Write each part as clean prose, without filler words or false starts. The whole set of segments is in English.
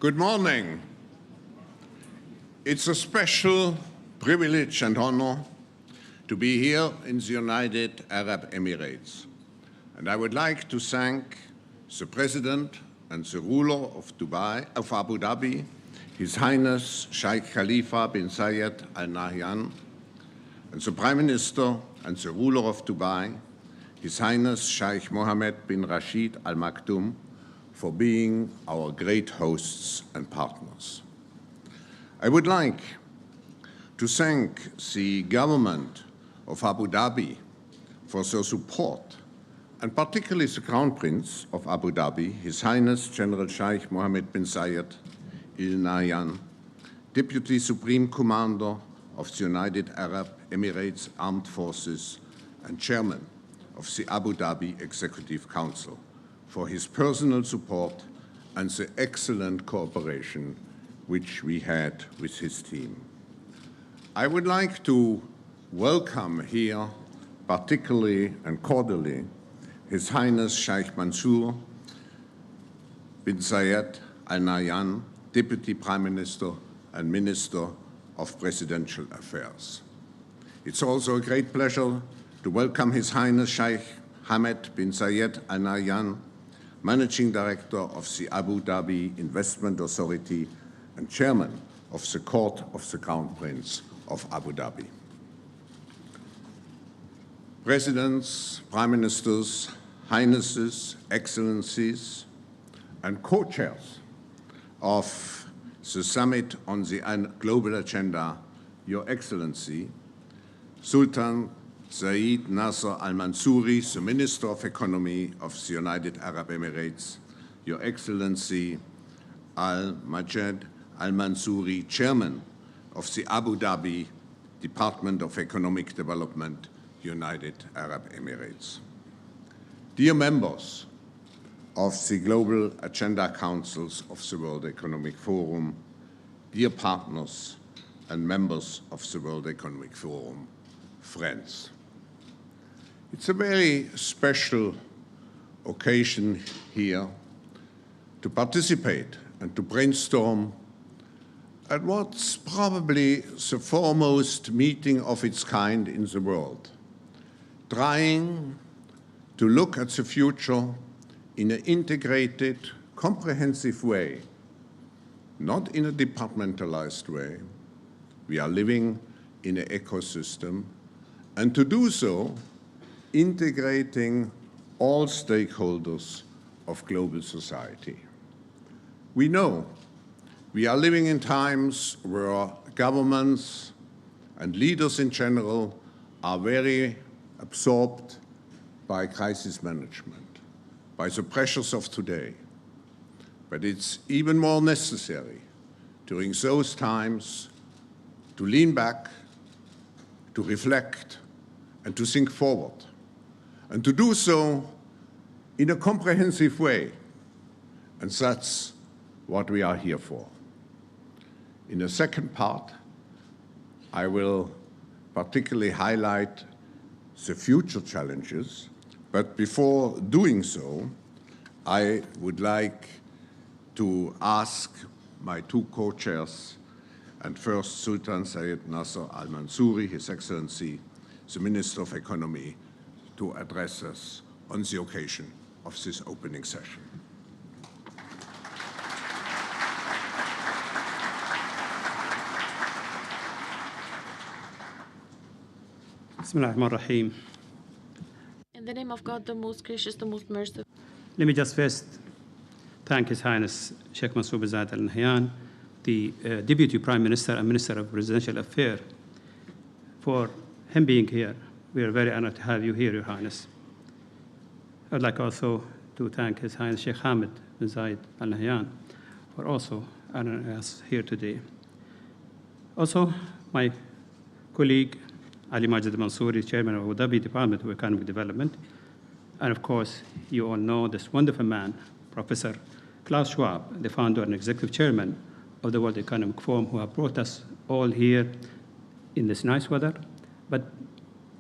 Good morning. It's a special privilege and honor to be here in the United Arab Emirates. And I would like to thank the President and the ruler of Abu Dhabi, His Highness Sheikh Khalifa bin Zayed Al Nahyan, and the Prime Minister and the ruler of Dubai, His Highness Sheikh Mohammed bin Rashid Al Maktoum, for being our great hosts and partners. I would like to thank the government of Abu Dhabi for their support, and particularly the Crown Prince of Abu Dhabi, His Highness General Sheikh Mohammed bin Zayed Al Nahyan, Deputy Supreme Commander of the United Arab Emirates Armed Forces and Chairman of the Abu Dhabi Executive Council, for his personal support and the excellent cooperation which we had with his team. I would like to welcome here, particularly and cordially, His Highness Sheikh Mansour bin Zayed Al Nahyan, Deputy Prime Minister and Minister of Presidential Affairs. It's also a great pleasure to welcome His Highness Sheikh Hamad bin Zayed Al Nahyan, Managing Director of the Abu Dhabi Investment Authority and Chairman of the Court of the Crown Prince of Abu Dhabi. Presidents, Prime Ministers, Highnesses, Excellencies, and co-chairs of the Summit on the Global Agenda, Your Excellency, Sultan Saeed Nasser al-Mansouri, the Minister of Economy of the United Arab Emirates, Your Excellency Al-Majed al-Mansouri, Chairman of the Abu Dhabi Department of Economic Development, United Arab Emirates. Dear members of the Global Agenda Councils of the World Economic Forum, dear partners and members of the World Economic Forum, friends. It's a very special occasion here to participate and to brainstorm at what's probably the foremost meeting of its kind in the world, trying to look at the future in an integrated, comprehensive way, not in a departmentalized way. We are living in an ecosystem, and to do so, integrating all stakeholders of global society. We know we are living in times where governments and leaders in general are very absorbed by crisis management, by the pressures of today. But it's even more necessary during those times to lean back, to reflect, and to think forward, and to do so in a comprehensive way. And that's what we are here for. In the second part, I will particularly highlight the future challenges, but before doing so, I would like to ask my two co-chairs, and first Sultan Saeed Nasser al-Mansouri, His Excellency, the Minister of Economy, to address us on the occasion of this opening session. Bismillahirrahmanirrahim. In the name of God, the most gracious, the most merciful. Let me just first thank His Highness Sheikh Mansour bin Zayed Al Nahyan, the Deputy Prime Minister and Minister of Presidential Affairs, for him being here. We are very honored to have you here, Your Highness. I'd like also to thank His Highness Sheikh Hamad bin Zayed Al Nahyan for also honoring us here today. Also, my colleague, Ali Majid Mansouri, Chairman of Abu Dhabi Department of Economic Development. And of course, you all know this wonderful man, Professor Klaus Schwab, the founder and executive chairman of the World Economic Forum, who have brought us all here in this nice weather. But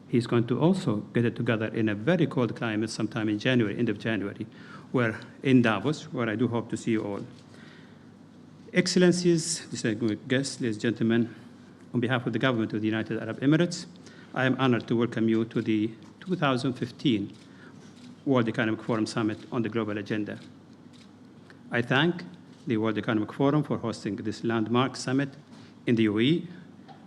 he's going to also get it together in a very cold climate sometime in January, end of January, where in Davos, where I do hope to see you all. Excellencies, distinguished guests, ladies and gentlemen, on behalf of the government of the United Arab Emirates, I am honored to welcome you to the 2015 World Economic Forum Summit on the Global Agenda. I thank the World Economic Forum for hosting this landmark summit in the UAE.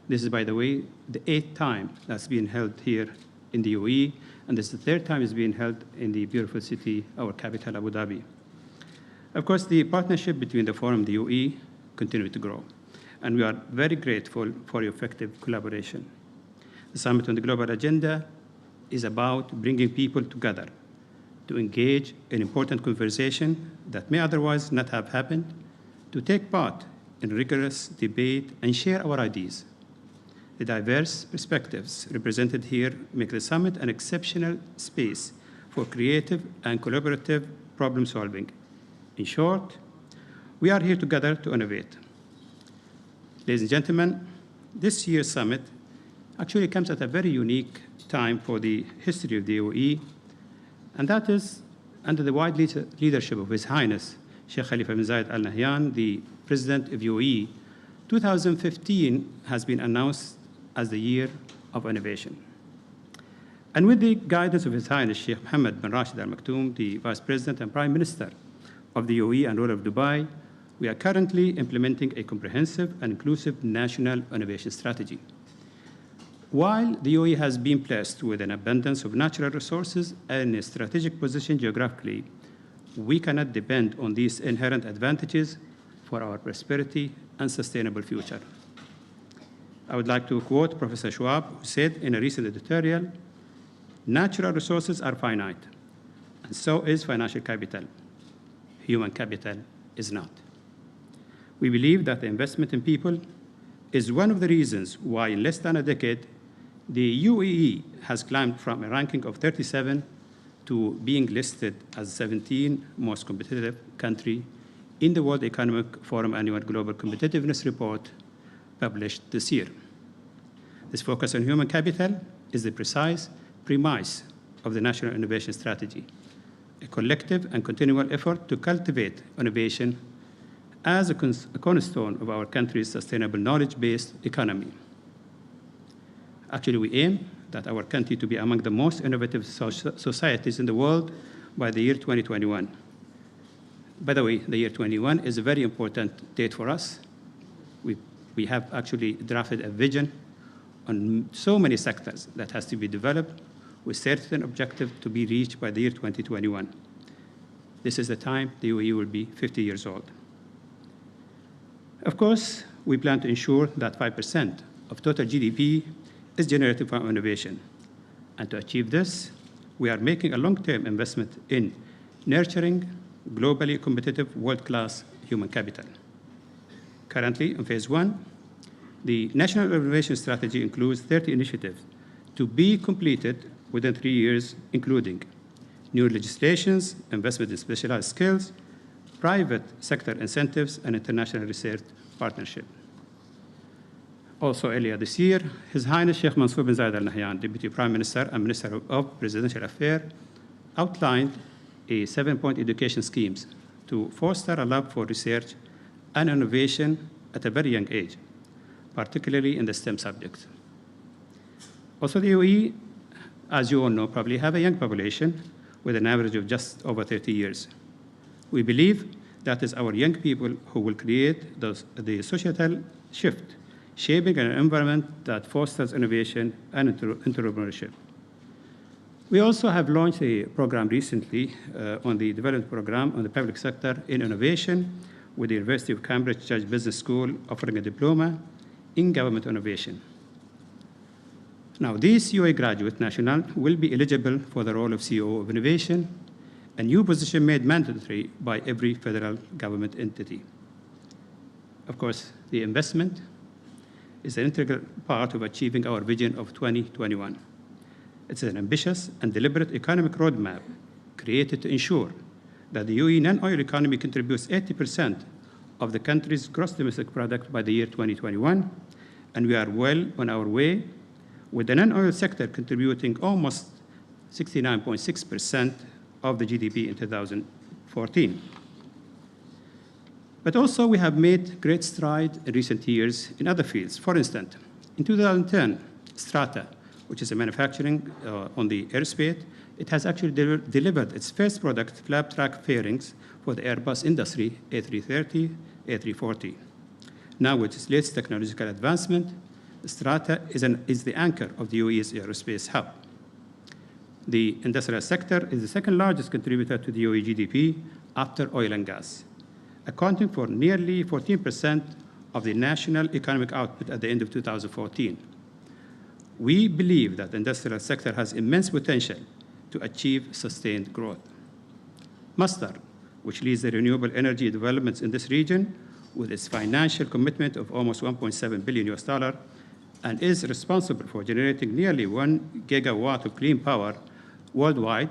This is, by the way, the 8th time that's been held here in the UAE, and this is the 3rd time it's being held in the beautiful city, our capital, Abu Dhabi. Of course, the partnership between the Forum and the UAE continues to grow, and we are very grateful for your effective collaboration. The Summit on the Global Agenda is about bringing people together to engage in important conversation that may otherwise not have happened, to take part in rigorous debate and share our ideas. The diverse perspectives represented here make the summit an exceptional space for creative and collaborative problem solving. In short, we are here together to innovate. Ladies and gentlemen, this year's summit actually comes at a very unique time for the history of the UAE, and that is under the wide leadership of His Highness Sheikh Khalifa bin Zayed Al Nahyan, the President of UAE. 2015 has been announced as the year of innovation. And with the guidance of His Highness Sheikh Mohammed bin Rashid Al Maktoum, the Vice President and Prime Minister of the UAE and ruler of Dubai, we are currently implementing a comprehensive and inclusive national innovation strategy. While the UAE has been blessed with an abundance of natural resources and a strategic position geographically, we cannot depend on these inherent advantages for our prosperity and sustainable future. I would like to quote Professor Schwab, who said in a recent editorial, "Natural resources are finite, and so is financial capital. Human capital is not." We believe that the investment in people is one of the reasons why in less than a decade, the UAE has climbed from a ranking of 37 to being listed as the 17th most competitive country in the World Economic Forum Annual Global Competitiveness Report published this year. This focus on human capital is the precise premise of the National Innovation Strategy, a collective and continual effort to cultivate innovation as a cornerstone of our country's sustainable knowledge-based economy. Actually, we aim that our country to be among the most innovative societies in the world by the year 2021. By the way, the year 2021 is a very important date for us. We have actually drafted a vision on so many sectors that has to be developed with certain objective to be reached by the year 2021. This is the time the UAE will be 50 years old. Of course, we plan to ensure that 5% of total GDP is generated from innovation. And to achieve this, we are making a long-term investment in nurturing globally competitive world-class human capital. Currently, in phase 1, the National Innovation Strategy includes 30 initiatives to be completed within 3 years, including new legislations, investment in specialized skills, private sector incentives, and international research partnership. Also earlier this year, His Highness Sheikh Mansour bin Zayed Al Nahyan, Deputy Prime Minister and Minister of Presidential Affairs, outlined a 7-point education schemes to foster a love for research and innovation at a very young age, particularly in the STEM subjects. Also, the UAE, as you all know, probably have a young population with an average of just over 30 years. We believe that it's our young people who will create the societal shift, shaping an environment that fosters innovation and entrepreneurship. We also have launched a program recently on the development program on the public sector in innovation with the University of Cambridge Judge Business School offering a diploma in government innovation. Now, these UAE graduate national will be eligible for the role of CEO of Innovation, a new position made mandatory by every federal government entity. Of course, the investment is an integral part of achieving our vision of 2021. It's an ambitious and deliberate economic roadmap created to ensure that the UAE non-oil economy contributes 80% of the country's gross domestic product by the year 2021, and we are well on our way, with the non-oil sector contributing almost 69.6% of the GDP in 2014. But also, we have made great strides in recent years in other fields. For instance, in 2010, Strata, which is a manufacturing on the airspace, it has actually delivered its first product, flap track fairings, for the Airbus industry, A330, A340. Now, with its latest technological advancement, Strata is the anchor of the UAE's aerospace hub. The industrial sector is the second largest contributor to the UAE GDP after oil and gas, accounting for nearly 14% of the national economic output at the end of 2014. We believe that the industrial sector has immense potential to achieve sustained growth. Masdar, which leads the renewable energy developments in this region with its financial commitment of almost $1.7 billion and is responsible for generating nearly 1 gigawatt of clean power worldwide,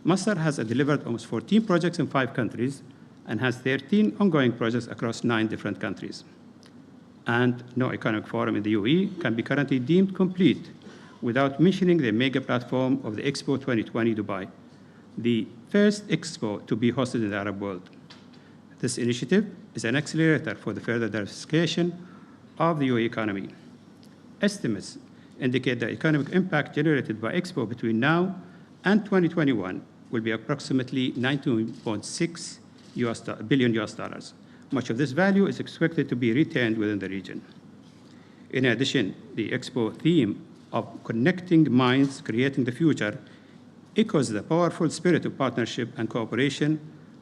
Masdar has delivered almost 14 projects in 5 countries and has 13 ongoing projects across 9 different countries. And no economic forum in the UAE can be currently deemed complete without mentioning the mega platform of the Expo 2020 Dubai, the first expo to be hosted in the Arab world. This initiative is an accelerator for the further diversification of the UAE economy. Estimates indicate the economic impact generated by Expo between now and 2021 will be approximately $19.6 billion. Much of this value is expected to be retained within the region. In addition, the Expo theme of connecting minds, creating the future, echoes the powerful spirit of partnership and cooperation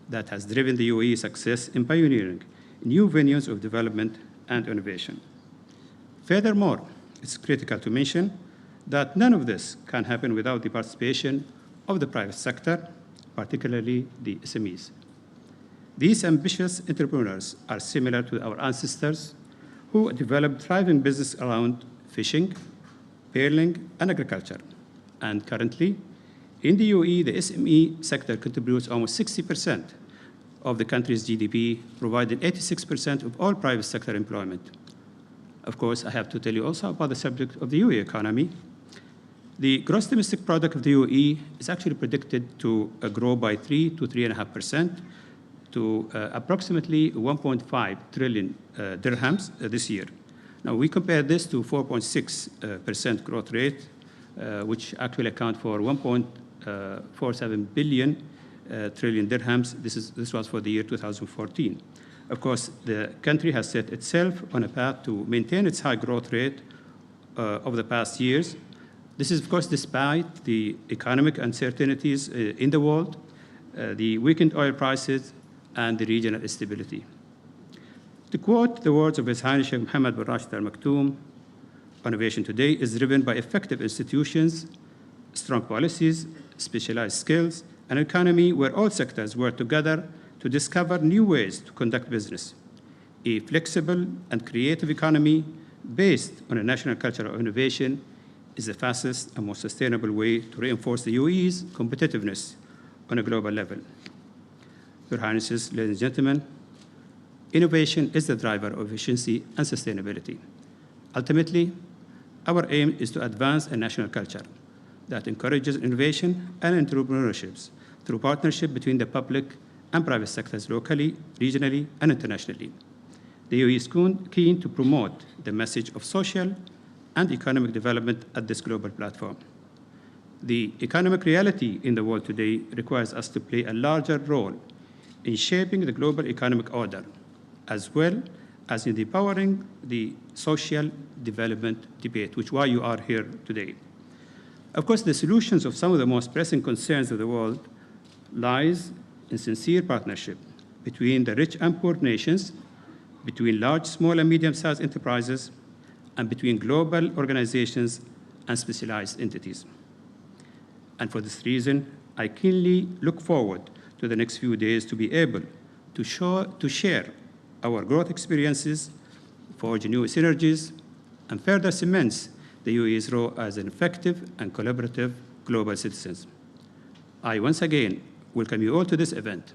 that has driven the UAE's success in pioneering new venues of development and innovation. Furthermore, it's critical to mention that none of this can happen without the participation of the private sector, particularly the SMEs. These ambitious entrepreneurs are similar to our ancestors who developed thriving business around fishing, pearling, and agriculture. And currently, in the UAE, the SME sector contributes almost 60% of the country's GDP, providing 86% of all private sector employment. Of course, I have to tell you also about the subject of the UAE economy. The gross domestic product of the UAE is actually predicted to grow by 3 to 3.5% to approximately 1.5 trillion dirhams this year. Now, we compare this to 4.6% growth rate, which actually account for 1.47 billion trillion dirhams. This was for the year 2014. Of course, the country has set itself on a path to maintain its high growth rate over the past years. This is, of course, despite the economic uncertainties in the world, the weakened oil prices, and the regional instability. To quote the words of His Highness Sheikh Mohammed bin Rashid Al Maktoum, innovation today is driven by effective institutions, strong policies, specialized skills, an economy where all sectors work together to discover new ways to conduct business. A flexible and creative economy based on a national culture of innovation is the fastest and most sustainable way to reinforce the UAE's competitiveness on a global level. Your Highnesses, ladies and gentlemen, innovation is the driver of efficiency and sustainability. Ultimately, our aim is to advance a national culture that encourages innovation and entrepreneurship through partnership between the public and private sectors locally, regionally, and internationally. The UAE is keen to promote the message of social and economic development at this global platform. The economic reality in the world today requires us to play a larger role in shaping the global economic order, as well as in empowering the social development debate, which is why you are here today. Of course, the solutions of some of the most pressing concerns of the world lies in sincere partnership between the rich and poor nations, between large, small, and medium-sized enterprises, and between global organizations and specialized entities. And for this reason, I keenly look forward to the next few days to be able to share our growth experiences, forge new synergies, and further cements the UAE's role as an effective and collaborative global citizen. I once again welcome you all to this event,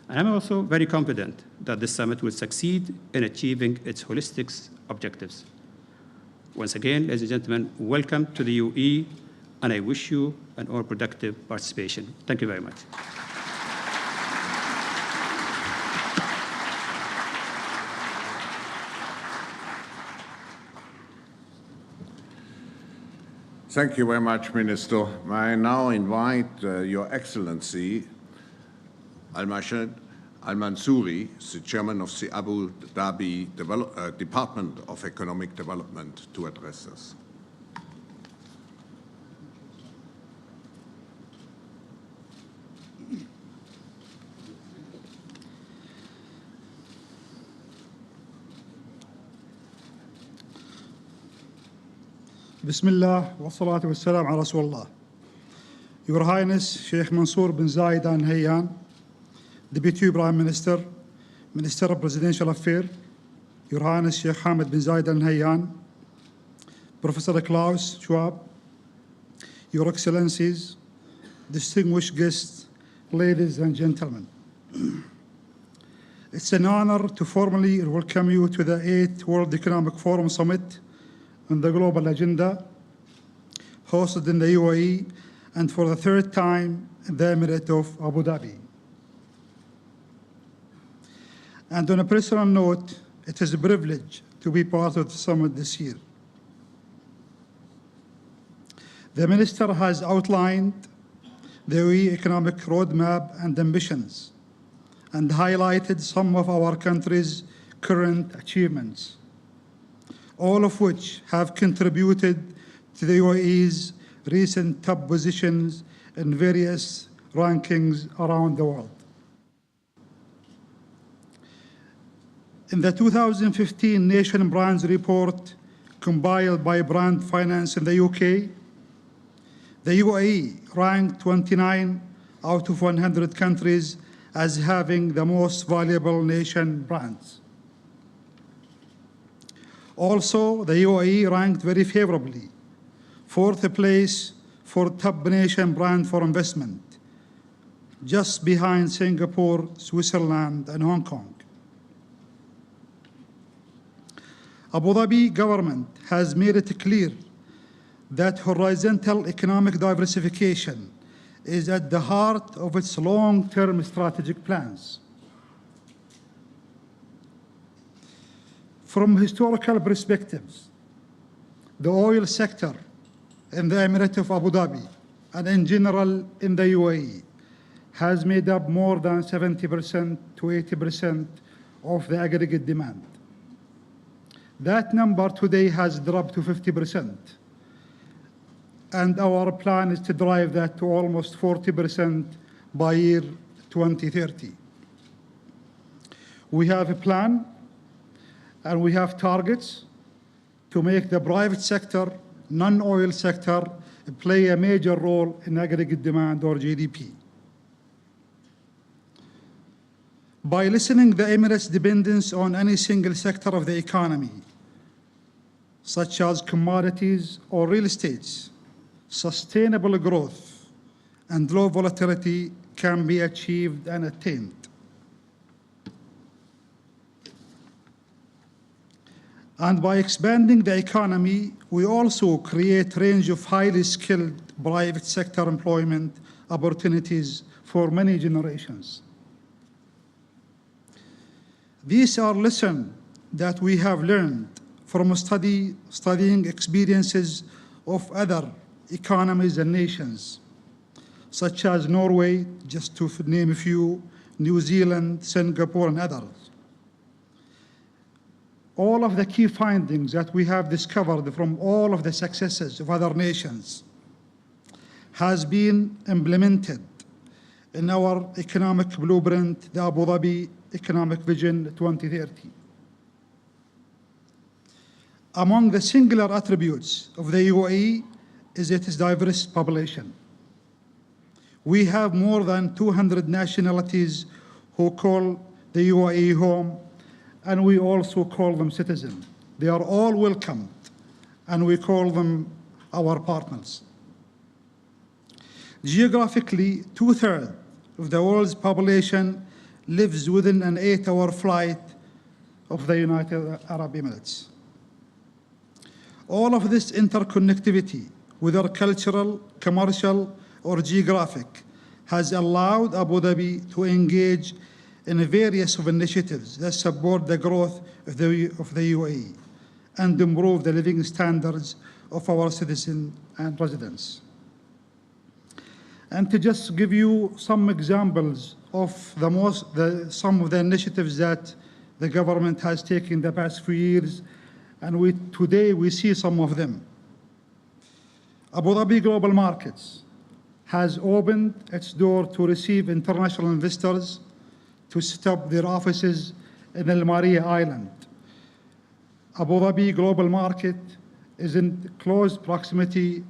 and I'm also very confident that this summit will succeed in achieving its holistic objectives. Once again, ladies and gentlemen, welcome to the UAE, and I wish you an all productive participation. Thank you very much. Thank you very much, Minister. May I now invite Your Excellency Al-Mashad Al-Mansouri, the Chairman of the Abu Dhabi Department of Economic Development, to address us. Bismillah wa salatu wa salam ala Rasulullah. Your Highness Sheikh Mansour bin Zayed Al Nahyan, Deputy Prime Minister, Minister of Presidential Affairs, Your Highness Sheikh Hamad bin Zayed Al Nahyan, Professor Klaus Schwab, Your Excellencies, distinguished guests, ladies and gentlemen. It's an honor to formally welcome you to the 8th World Economic Forum Summit on the Global Agenda, hosted in the UAE and for the third time in the Emirate of Abu Dhabi. And on a personal note, it is a privilege to be part of the summit this year. The Minister has outlined the UAE economic roadmap and ambitions and highlighted some of our country's current achievements, all of which have contributed to the UAE's recent top positions in various rankings around the world. In the 2015 Nation Brands report compiled by Brand Finance in the UK, the UAE ranked 29 out of 100 countries as having the most valuable nation brands. Also, the UAE ranked very favorably, 4th place for top nation brand for investment, just behind Singapore, Switzerland, and Hong Kong. Abu Dhabi government has made it clear that horizontal economic diversification is at the heart of its long-term strategic plans. From historical perspectives, the oil sector in the Emirate of Abu Dhabi and in general in the UAE has made up more than 70% to 80% of the aggregate demand. That number today has dropped to 50%, and our plan is to drive that to almost 40% by year 2030. We have a plan and we have targets to make the private sector, non-oil sector, play a major role in aggregate demand or GDP. By lessening the Emirates' dependence on any single sector of the economy, such as commodities or real estates, sustainable growth and low volatility can be achieved and attained. And by expanding the economy, we also create a range of highly skilled private sector employment opportunities for many generations. These are lessons that we have learned from studying experiences of other economies and nations, such as Norway, just to name a few, New Zealand, Singapore, and others. All of the key findings that we have discovered from all of the successes of other nations has been implemented in our economic blueprint, the Abu Dhabi Economic Vision 2030. Among the singular attributes of the UAE is its diverse population. We have more than 200 nationalities who call the UAE home, and we also call them citizens. They are all welcomed, and we call them our partners. Geographically, 2/3 of the world's population lives within an 8-hour flight of the United Arab Emirates. All of this interconnectivity, whether cultural, commercial, or geographic, has allowed Abu Dhabi to engage in various initiatives that support the growth of the UAE and improve the living standards of our citizens and residents. And to just give you some examples of some of the initiatives that the government has taken the past few years, and today we see some of them. Abu Dhabi Global Markets has opened its door to receive international investors to set up their offices in Al Maria Island. Abu Dhabi Global Market is in close proximity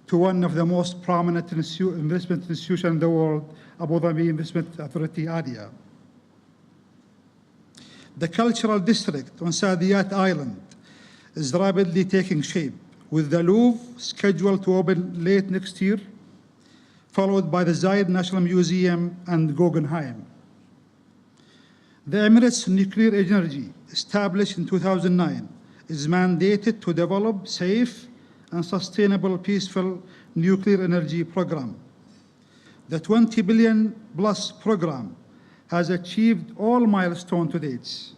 to one of the most prominent investment institutions in the world, Abu Dhabi Investment Authority area. The cultural district on Saadiyat Island is rapidly taking shape, with the Louvre scheduled to open late next year, followed by the Zayed National Museum and Guggenheim. The Emirates Nuclear Agency, established in 2009, is mandated to develop safe and sustainable peaceful nuclear energy program. The 20 billion plus program has achieved all milestones to date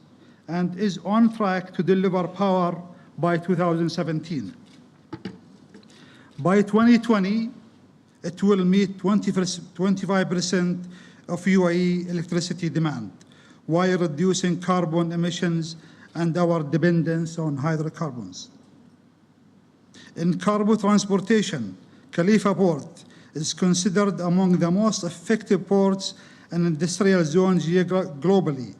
and is on track to deliver power by 2017. By 2020, it will meet 25% of UAE electricity demand, while reducing carbon emissions and our dependence on hydrocarbons. In cargo transportation, Khalifa Port is considered among the most effective ports and industrial zones globally,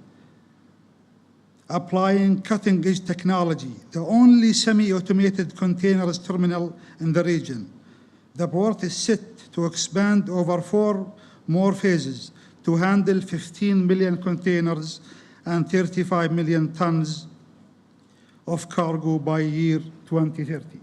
applying cutting-edge technology, the only semi-automated containers terminal in the region. The port is set to expand over 4 more phases to handle 15 million containers and 35 million tons of cargo by year 2030.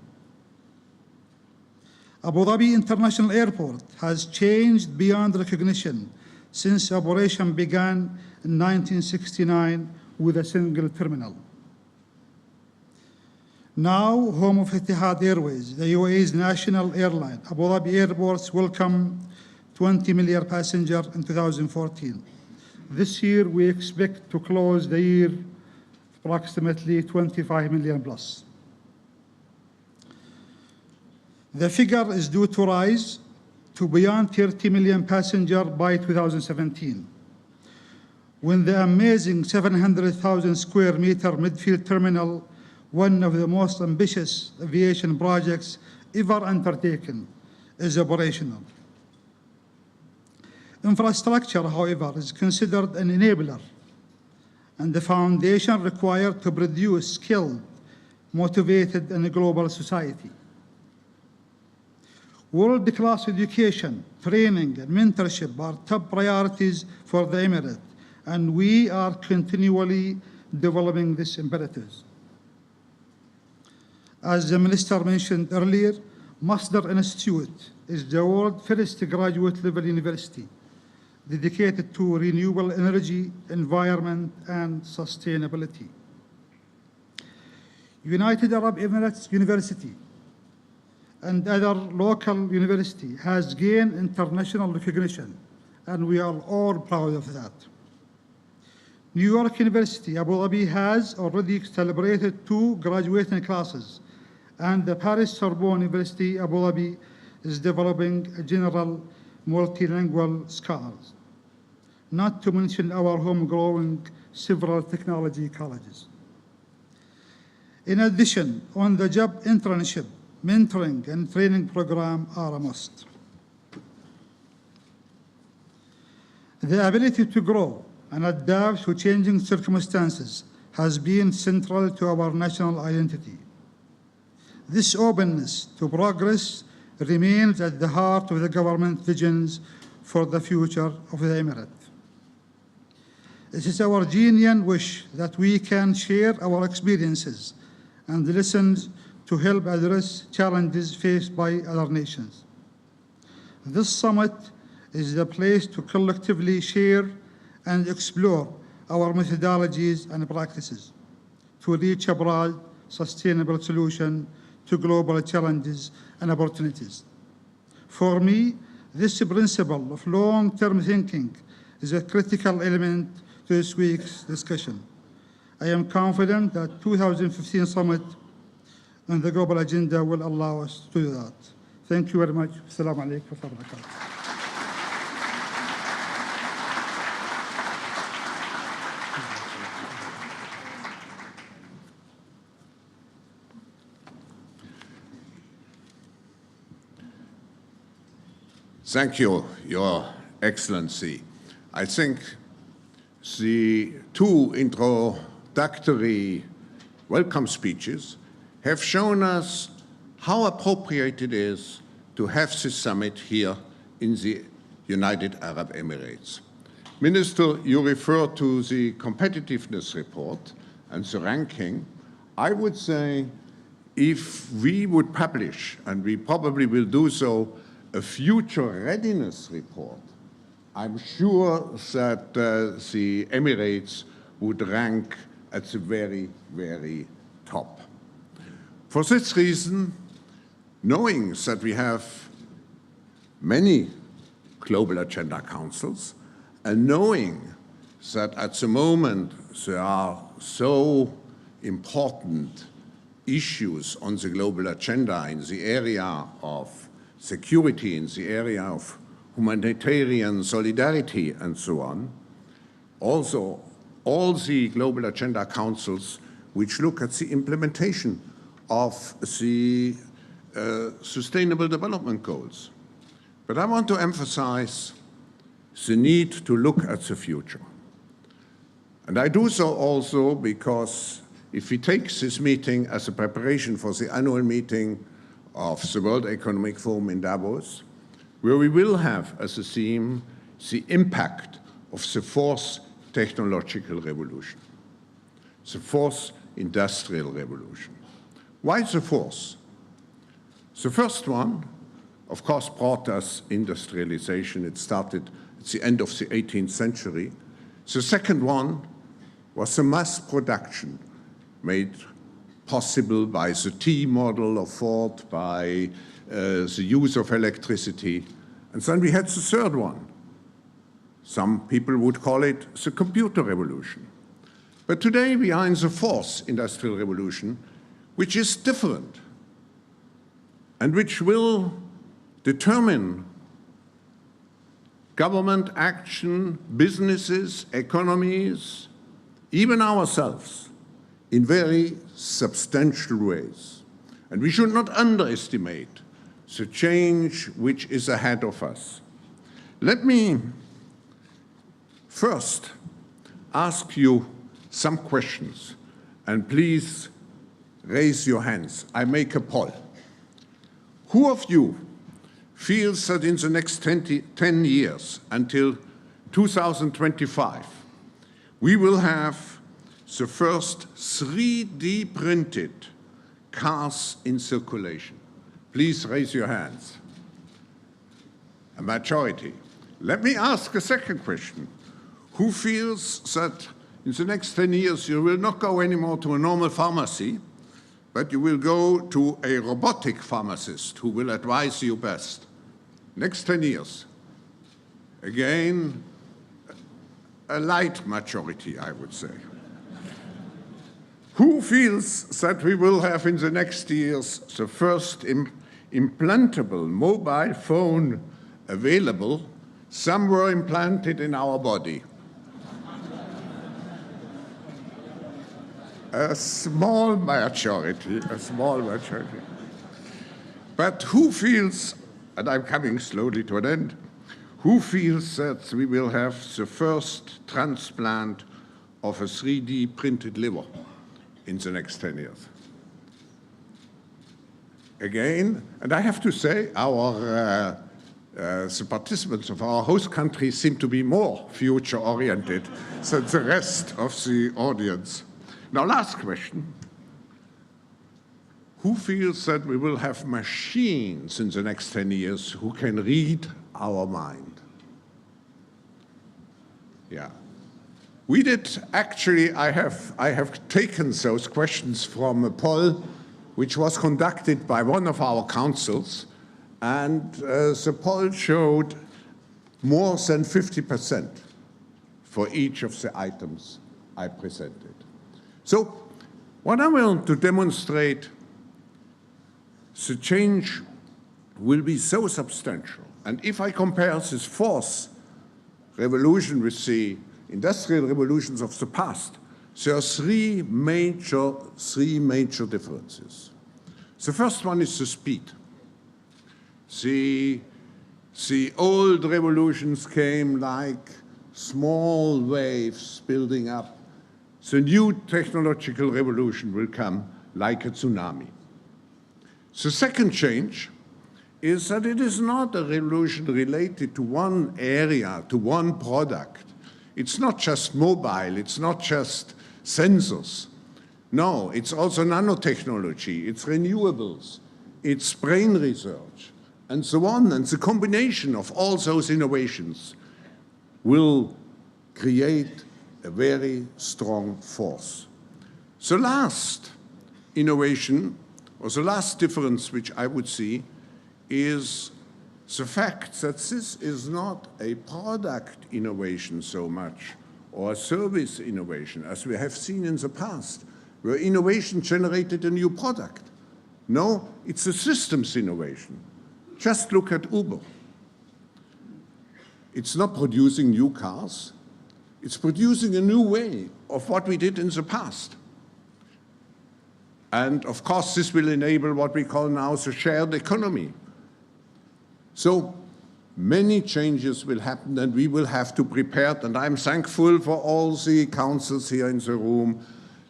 Abu Dhabi International Airport has changed beyond recognition since operation began in 1969 with a single terminal. Now, home of Etihad Airways, the UAE's national airline, Abu Dhabi airports welcome 20 million passengers in 2014. This year, we expect to close the year approximately 25 million plus. The figure is due to rise to beyond 30 million passengers by 2017, when the amazing 700,000 square meter midfield terminal, one of the most ambitious aviation projects ever undertaken, is operational. Infrastructure, however, is considered an enabler and the foundation required to produce skilled, motivated, and a global society. World-class education, training, and mentorship are top priorities for the Emirate, and we are continually developing these imperatives. As the Minister mentioned earlier, Masdar Institute is the world's first graduate-level university dedicated to renewable energy, environment, and sustainability. United Arab Emirates University and other local university has gained international recognition, and we are all proud of that. New York University, Abu Dhabi has already celebrated 2 graduating classes, and the Paris Sorbonne University, Abu Dhabi, is developing a general multilingual scholars, not to mention our homegrown several technology colleges. In addition, on-the-job internship, mentoring, and training program are a must. The ability to grow and adapt to changing circumstances has been central to our national identity. This openness to progress remains at the heart of the government visions for the future of the Emirate. It is our genuine wish that we can share our experiences and lessons to help address challenges faced by other nations. This summit is the place to collectively share and explore our methodologies and practices to reach a broad, sustainable solution to global challenges and opportunities. For me, this principle of long-term thinking is a critical element to this week's discussion. I am confident that 2015 summit and the global agenda will allow us to do that. Thank you very much. Assalamu alaikum wa rahmatullah. Thank you, Your Excellency. I think the two introductory welcome speeches have shown us how appropriate it is to have this summit here in the United Arab Emirates. Minister, you refer to the competitiveness report and the ranking. I would say if we would publish, and we probably will do so, a future readiness report, I'm sure that the Emirates would rank at the very, very top. For this reason, knowing that we have many global agenda councils, and knowing that at the moment there are so important issues on the global agenda in the area of security, in the area of humanitarian solidarity, and so on. Also, all the global agenda councils which look at the implementation of the Sustainable Development Goals. But I want to emphasize the need to look at the future. And I do so also because if we take this meeting as a preparation for the annual meeting of the World Economic Forum in Davos, where we will have as a theme the impact of the fourth technological revolution, the fourth industrial revolution. Why the fourth? The first one, of course, brought us industrialization. It started at the end of the 18th century. The second one was the mass production made possible by the T model of Ford, by the use of electricity. And then we had the third one. Some people would call it the computer revolution. But today we are in the fourth industrial revolution, which is different and which will determine government action, businesses, economies, even ourselves, in very substantial ways. And we should not underestimate the change which is ahead of us. Let me first ask you some questions, and please raise your hands. I make a poll. Who of you feels that in the next 10 years, until 2025, we will have the first 3D printed cars in circulation? Please raise your hands. A majority. Let me ask a second question. Who feels that in the next 10 years you will not go anymore to a normal pharmacy, but you will go to a robotic pharmacist who will advise you best? Next 10 years. Again, a light majority, I would say. Who feels that we will have in the next years the first implantable mobile phone available, somewhere implanted in our body? A small majority, a small majority. But who feels, and I'm coming slowly to an end, who feels that we will have the first transplant of a 3D printed liver in the next 10 years? Again, and I have to say, the participants of our host country seem to be more future-oriented than the rest of the audience. Now, last question. Who feels that we will have machines in the next 10 years who can read our mind? Yeah. We did, actually, I have taken those questions from a poll which was conducted by one of our councils, and the poll showed more than 50% for each of the items I presented. So what I want to demonstrate the change will be so substantial. And if I compare this fourth revolution with the industrial revolutions of the past, there are three major differences. The first one is the speed. The old revolutions came like small waves building up. The new technological revolution will come like a tsunami. The second change is that it is not a revolution related to one area, to one product. It's not just mobile, it's not just sensors. No, it's also nanotechnology, it's renewables, it's brain research, and so on. And the combination of all those innovations will create a very strong force. The last innovation, or the last difference which I would see, is the fact that this is not a product innovation so much, or a service innovation, as we have seen in the past, where innovation generated a new product. No, it's a systems innovation. Just look at Uber. It's not producing new cars, it's producing a new way of what we did in the past. And of course, this will enable what we call now the shared economy. So many changes will happen, and we will have to prepare, and I'm thankful for all the councils here in the room,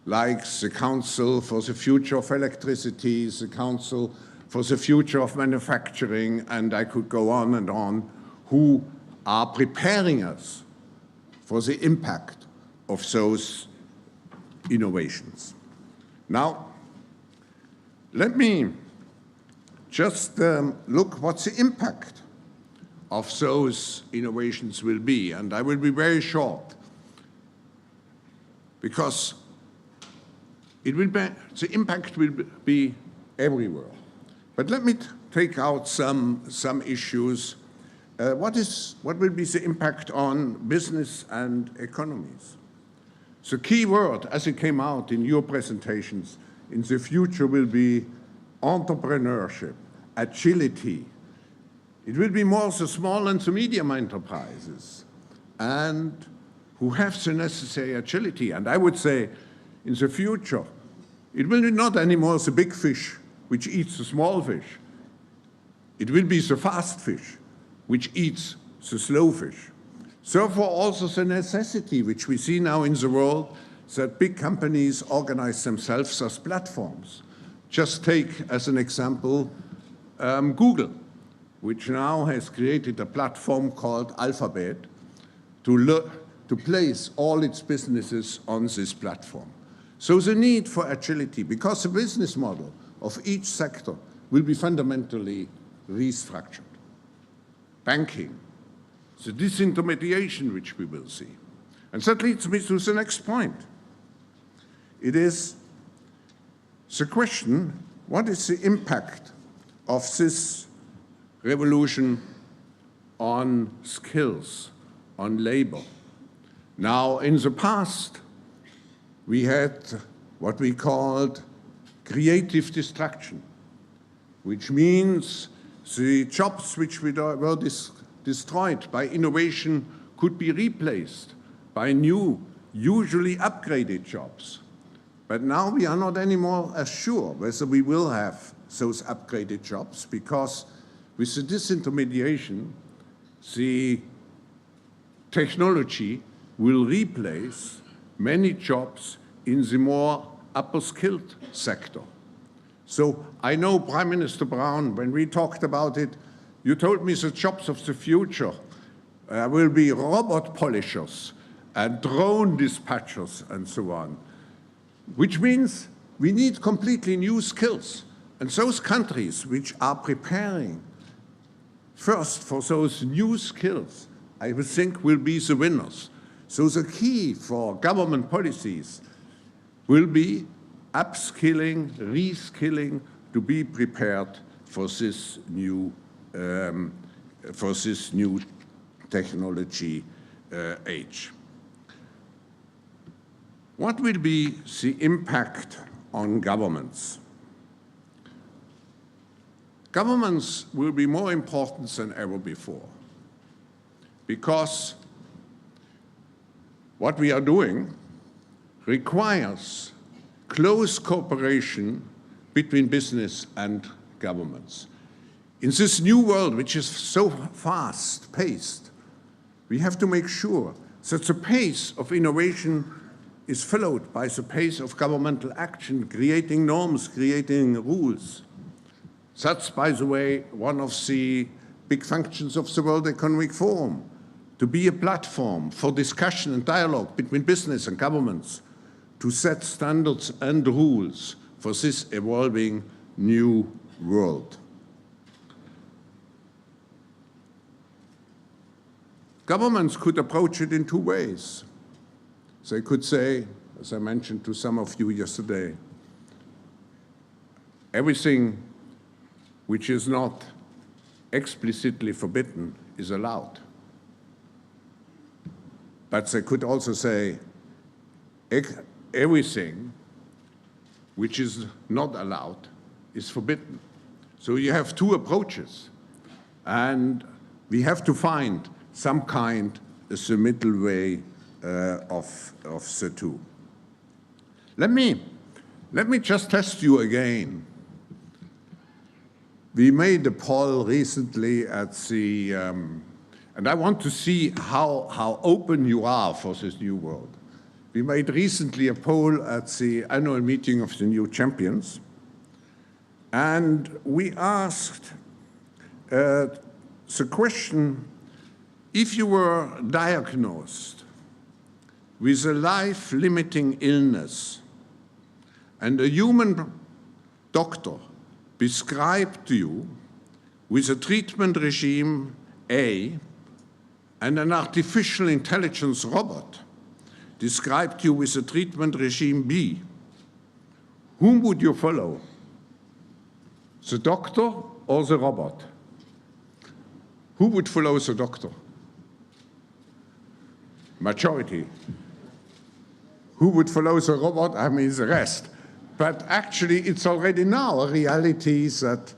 like the Council for the Future of Electricity, the Council for the Future of Manufacturing, and I could go on, who are preparing us for the impact of those innovations. Now, let me just look what the impact of those innovations will be, and I will be very short, because the impact will be everywhere. But let me take out some issues. What will be the impact on business and economies? The key word, as it came out in your presentations, in the future will be entrepreneurship, agility. It will be more the small and the medium enterprises and who have the necessary agility. And I would say in the future, it will be not anymore the big fish which eats the small fish. It will be the fast fish which eats the slow fish. Therefore, also the necessity which we see now in the world that big companies organize themselves as platforms. Just take as an example Google, which now has created a platform called Alphabet to place all its businesses on this platform. So the need for agility, because the business model of each sector will be fundamentally restructured. Banking, the disintermediation which we will see. And that leads me to the next point. It is the question, what is the impact of this revolution on skills, on labor? Now, in the past, we had what we called creative destruction, which means the jobs which were destroyed by innovation could be replaced by new, usually upgraded jobs. But now we are not anymore as sure whether we will have those upgraded jobs, because with the disintermediation, the technology will replace many jobs in the more upper-skilled sector. So I know, Prime Minister Brown, when we talked about it, you told me the jobs of the future will be robot polishers and drone dispatchers and so on, which means we need completely new skills. And those countries which are preparing first for those new skills, I would think will be the winners. So the key for government policies will be upskilling, reskilling, to be prepared for this new technology age. What will be the impact on governments? Governments will be more important than ever before, because what we are doing requires close cooperation between business and governments. In this new world, which is so fast-paced, we have to make sure that the pace of innovation is followed by the pace of governmental action, creating norms, creating rules. That's, by the way, one of the big functions of the World Economic Forum, to be a platform for discussion and dialogue between business and governments, to set standards and rules for this evolving new world. Governments could approach it in two ways. They could say, as I mentioned to some of you yesterday, everything which is not explicitly forbidden is allowed. But they could also say, everything which is not allowed is forbidden. So you have two approaches, and we have to find some kind of the middle way of the two. Let me just test you again. We made a poll recently at the, and I want to see how open you are for this new world. We made recently a poll at the annual meeting of the new champions, and we asked the question, if you were diagnosed with a life-limiting illness and a human doctor prescribed to you with a treatment regime A and an artificial intelligence robot described you with a treatment regime B, whom would you follow? The doctor or the robot? Who would follow the doctor? Majority. Who would follow the robot? I mean, the rest. But actually, it's already now a reality that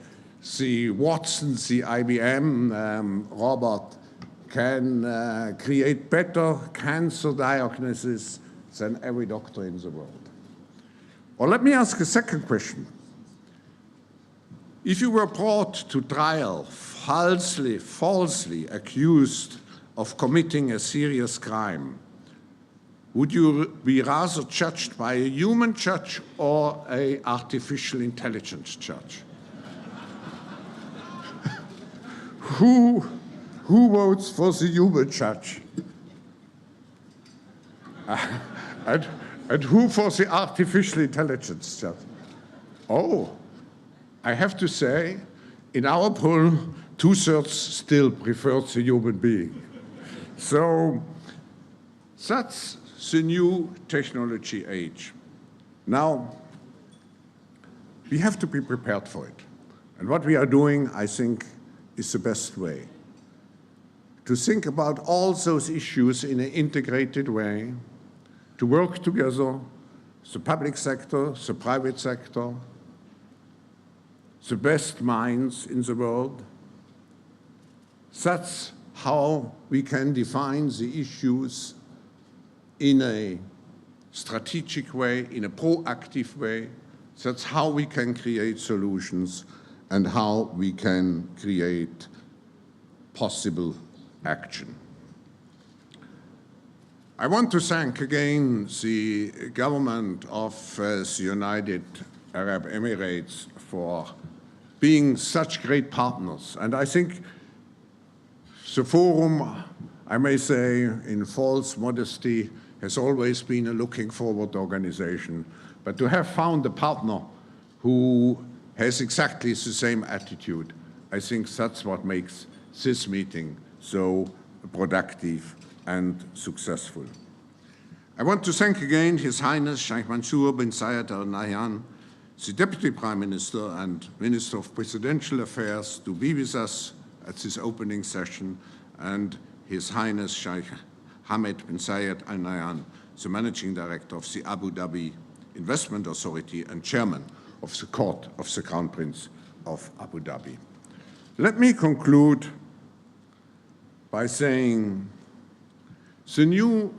the Watson, the IBM robot can create better cancer diagnosis than every doctor in the world. Or let me ask a second question. If you were brought to trial falsely accused of committing a serious crime, would you be rather judged by a human judge or an artificial intelligence judge? Who votes for the human judge? And who for the artificial intelligence judge? Oh, I have to say, in our poll, 2/3 still prefer the human being. So that's the new technology age. Now, we have to be prepared for it. And what we are doing, I think, is the best way. To think about all those issues in an integrated way, to work together, the public sector, the private sector, the best minds in the world. That's how we can define the issues in a strategic way, in a proactive way. That's how we can create solutions and how we can create possible action. I want to thank again the government of the United Arab Emirates for being such great partners. And I think the forum, I may say in false modesty, has always been a looking forward organization. But to have found a partner who has exactly the same attitude, I think that's what makes this meeting so productive and successful. I want to thank again His Highness Sheikh Mansour bin Zayed Al Nahyan, the Deputy Prime Minister and Minister of Presidential Affairs, to be with us at this opening session, and His Highness Sheikh Hamad bin Zayed Al Nahyan, the Managing Director of the Abu Dhabi Investment Authority and Chairman of the Court of the Crown Prince of Abu Dhabi. Let me conclude by saying the new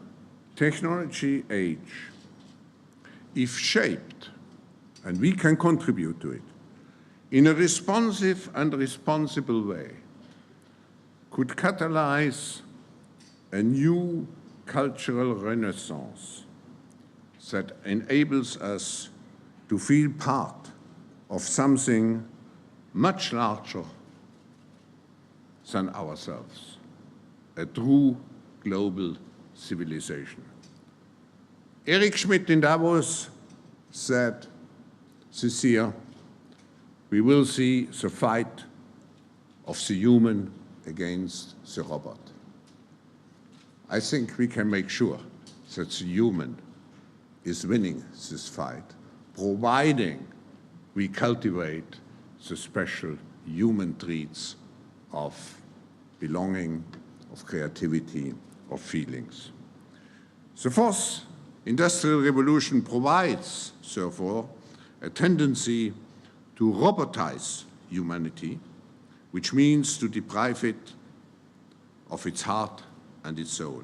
technology age, if shaped, and we can contribute to it, in a responsive and responsible way, could catalyze a new cultural renaissance that enables us to feel part of something much larger than ourselves, a true global civilization. Eric Schmidt in Davos said this year, we will see the fight of the human against the robot. I think we can make sure that the human is winning this fight, providing we cultivate the special human traits of belonging, of creativity, of feelings. The fourth industrial revolution provides, therefore, a tendency to robotize humanity, which means to deprive it of its heart and its soul.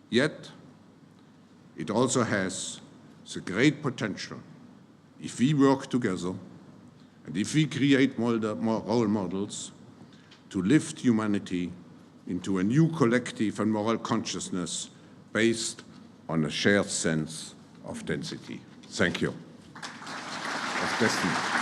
Yet, it also has the great potential, if we work together and if we create more role models, to lift humanity into a new collective and moral consciousness based on a shared sense of density. Thank you. Of destiny.